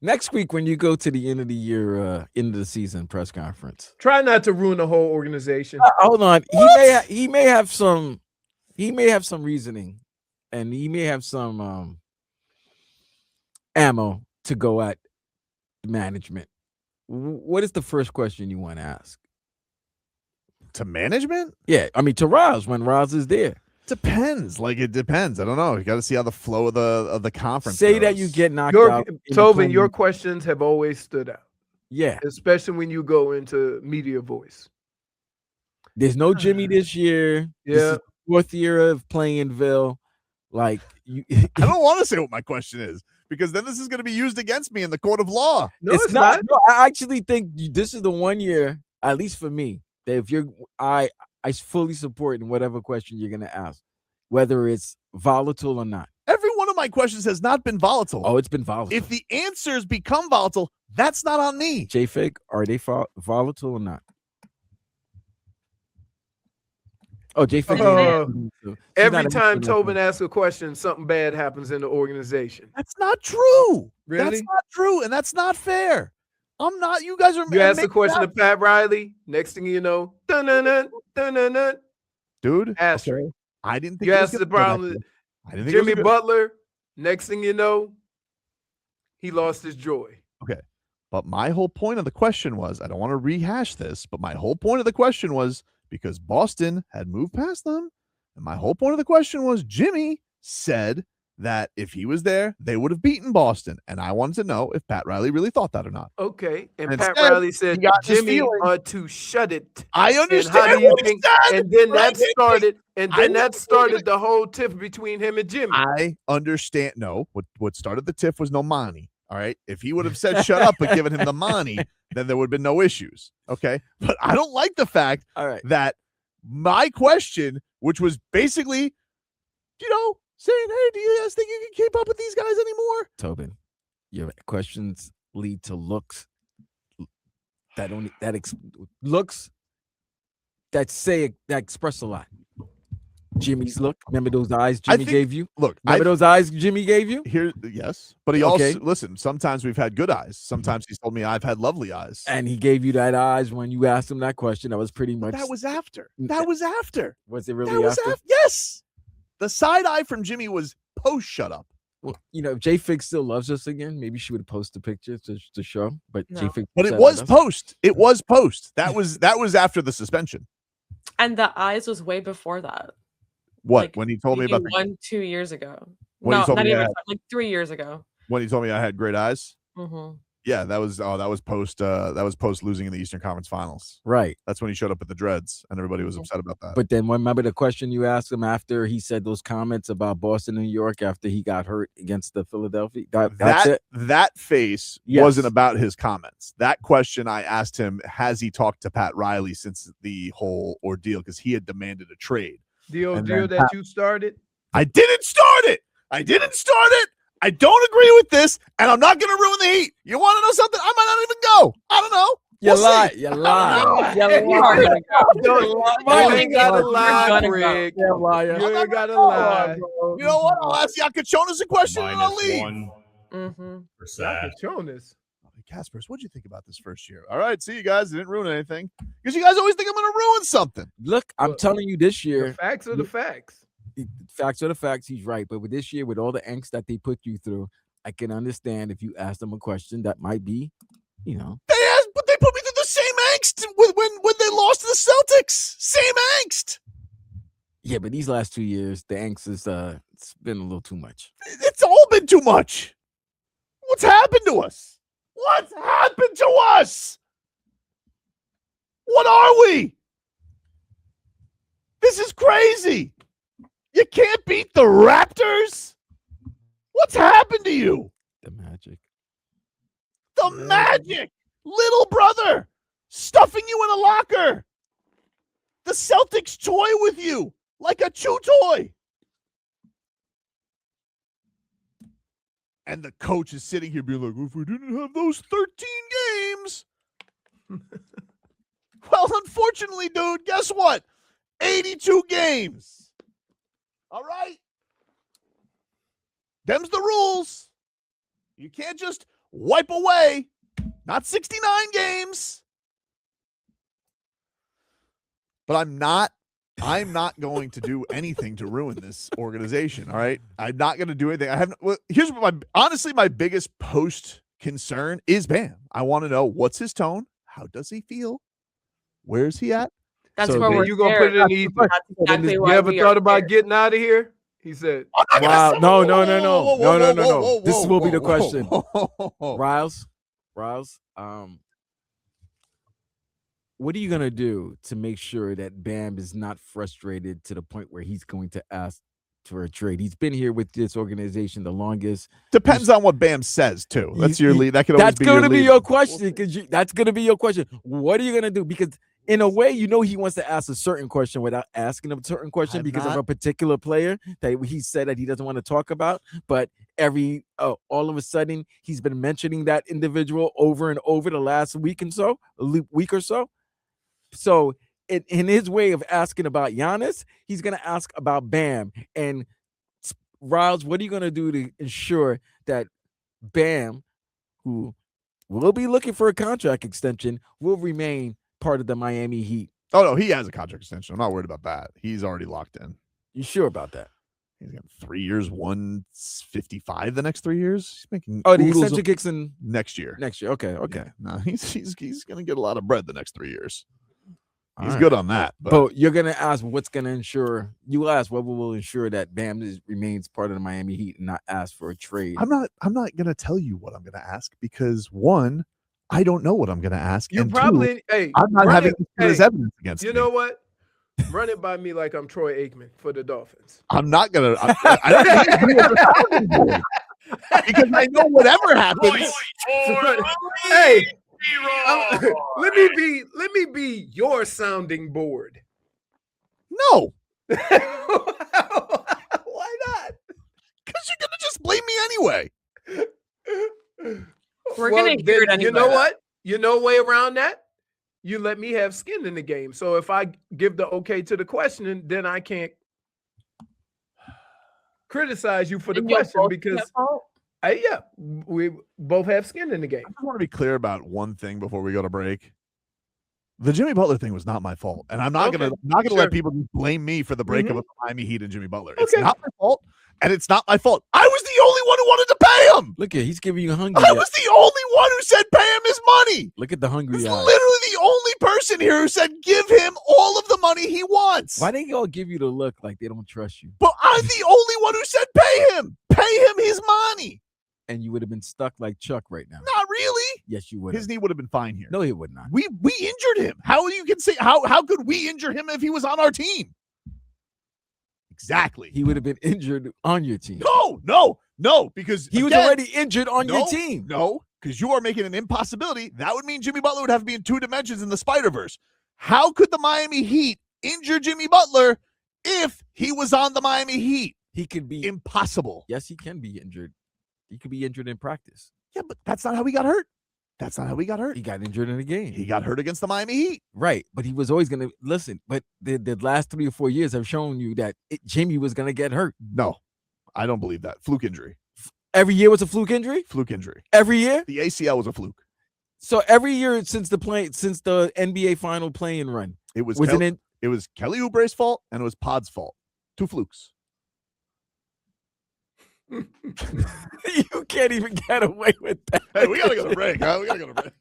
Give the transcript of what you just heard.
Next week when you go to the end of the year, end of the season press conference. Try not to ruin the whole organization. Hold on. He may have some reasoning, and he may have some ammo to go at management. What is the first question you want to ask? To management? Yeah, I mean to Roz when Roz is there. Depends. Like it depends. I don't know. You got to see how the flow of the conference. Say goes. that you get knocked out. Tobin, your questions have always stood out. Yeah, especially when you go into media voice. There's no Jimmy this year. Yeah, this is the fourth year of playing in Ville. Like you, I don't want to say what my question is because then this is going to be used against me in the court of law. No, it's not. No, I actually think this is the one year, at least for me, that if you're, I fully support in whatever question you're going to ask, whether it's volatile or not. Every one of my questions has not been volatile. Oh, it's been volatile. If the answers become volatile, that's not on me. J-Fig, are they volatile or not? Oh, J-Fig. Every time Tobin asks a question, something bad happens in the organization. That's not true. Really? That's not true, and that's not fair. I'm not. You guys are. You ask the question to Pat Riley. Next thing you know, dude. Asterisk. Okay. I didn't think you asked the problem. Jimmy Butler. Next thing you know, he lost his joy. Okay. But my whole point of the question was, I don't want to rehash this, but my whole point of the question was because Boston had moved past them. And my whole point of the question was Jimmy said that if he was there, they would have beaten Boston. And I wanted to know if Pat Riley really thought that or not. Okay. And Pat Riley said, Jimmy ought to shut it. I understand. And how do you think? And then that started, that started the whole tiff between him and Jimmy. I understand. No, what started the tiff was no money. All right. If he would have said shut up but given him the money, then there would have been no issues. Okay. But I don't like the fact that my question, which was basically, saying, hey, do you guys think you can keep up with these guys anymore? Tobin, your questions lead to looks looks that express a lot. Jimmy's look. Remember those eyes Jimmy gave you? Look, remember those eyes Jimmy gave you? Yes, but he also listen. Sometimes we've had good eyes. Sometimes he's told me I've had lovely eyes. And he gave you that eyes when you asked him that question. That was pretty much. That was after. That was after. Was it really after? Yes. The side eye from Jimmy was post shut up. Well, if J-Fig still loves us again, maybe she would post the picture to show. But no. J-Fig. But it was post. It was post. That was after the suspension. And the eyes was way before that. What? When he told me about 2 years ago. No, not even like 3 years ago. When he told me I had great eyes. Mm-hmm. Yeah, that was post losing in the Eastern Conference Finals. Right. That's when he showed up at the Dreads, and everybody was upset about that. But then remember the question you asked him after he said those comments about Boston and New York after he got hurt against the Philadelphia. That face wasn't about his comments. That question I asked him: has he talked to Pat Riley since the whole ordeal? Because he had demanded a trade. The ordeal that you started? I didn't start it. I don't agree with this, and I'm not going to ruin the heat. You want to know something? I might not even go. I don't know. You lie. You lie. You ain't got to lie, Greg. You ain't got to lie. You know what? I'll ask Yakachonis a question and I'll leave. Yakachonis. Caspers, what'd you think about this first year? All right, see you guys. I didn't ruin anything. Because you guys always think I'm going to ruin something. Look, I'm telling you this year. The facts are the facts. Facts are the facts. He's right. But with this year, with all the angst that they put you through, I can understand if you ask them a question that might be, But they put me through the same angst when they lost to the Celtics. Same angst. Yeah, but these last 2 years, the angst is it's been a little too much. It's all been too much. What's happened to us? What's happened to us? What are we? This is crazy. You can't beat the Raptors? What's happened to you? The Magic. The Magic. Little brother. Stuffing you in a locker. The Celtics toy with you like a chew toy. And the coach is sitting here being like, if we didn't have those 13 games. Well, unfortunately, dude, guess what? 82 games. All right? Them's the rules. You can't just wipe away, not 69 games. But I'm not going to do anything to ruin this organization. All right. I'm not going to do anything. Here's what my biggest post concern is Bam. I want to know, what's his tone? How does he feel? Where's he at? That's where we're you gonna put it in Ethan. That's exactly You why ever we thought are about here. getting out of here? He said, Wow. No. This will be the question. Riles, what are you going to do to make sure that Bam is not frustrated to the point where he's going to ask for a trade? He's been here with this organization the longest. Depends on what Bam says, too. That's your lead. That could always be going to be lead. your question. That's going to be your question. What are you going to do? Because in a way, he wants to ask a certain question without asking a certain question because of a particular player that he said that he doesn't want to talk about. But all of a sudden, he's been mentioning that individual over and over the last week or so. So in his way of asking about Giannis, he's going to ask about Bam. And Riles, what are you going to do to ensure that Bam, who will be looking for a contract extension, will remain part of the Miami Heat? Oh, no, he has a contract extension. I'm not worried about that. He's already locked in. You sure about that? He's got 3 years, 155 the next 3 years. He's making the extension kicks in next year. Okay. Yeah. No, he's gonna get a lot of bread the next 3 years. He's All good on that. But you're gonna ask what's gonna ensure. You ask what will ensure that Bam remains part of the Miami Heat and not ask for a trade. I'm not gonna tell you what I'm gonna ask because one, I don't know what I'm gonna ask. You and probably two, I'm not having this evidence against me. You know what? Run it by me like I'm Troy Aikman for the Dolphins. I'm not gonna. I don't need to be on the sounding board because I know whatever happens. Hey, let me be your sounding board. No, Why not? because you're gonna just blame me anyway. We're gonna hear it anyway. You know what? You know a way around that? You let me have skin in the game. So if I give the okay to the question, then I can't criticize you for the question because we both have skin in the game. I just want to be clear about one thing before we go to break. The Jimmy Butler thing was not my fault, and I'm not gonna let people blame me for the breakup of the Miami Heat and Jimmy Butler. It's not my fault, and it's not my fault. I was the only one who wanted to pay him. Look at he's giving you hungry. I was the only one who said pay him his money. Look at the hungry eyes. Literally the only person here who said give him all of the money he wants. Why they all give you the look like they don't trust you? But I'm the only one who said pay him his money. And you would have been stuck like Chuck right now. Not really. Yes, you would. His knee would have been fine here. No, he would not. We injured him. How you can say how could we injure him if he was on our team? Exactly. He would have been injured on your team. No, because he was already injured on your team. No, because you are making an impossibility. That would mean Jimmy Butler would have to be in 2 dimensions in the Spider-Verse. How could the Miami Heat injure Jimmy Butler if he was on the Miami Heat? He could be impossible. Yes, he can be injured. He could be injured in practice. Yeah, but that's not how he got hurt. He got injured in the game. He got hurt against the Miami Heat. Right, but he was always going to listen. But the last 3 or 4 years have shown you that Jimmy was going to get hurt. No, I don't believe that. Fluke injury. Every year was a fluke injury? Fluke injury. Every year? The ACL was a fluke. So every year since the NBA final playing run, it was Kelly Oubre's fault and it was Pod's fault. 2 flukes. You can't even get away with that. Hey, we gotta go to break. Huh? We gotta go to break.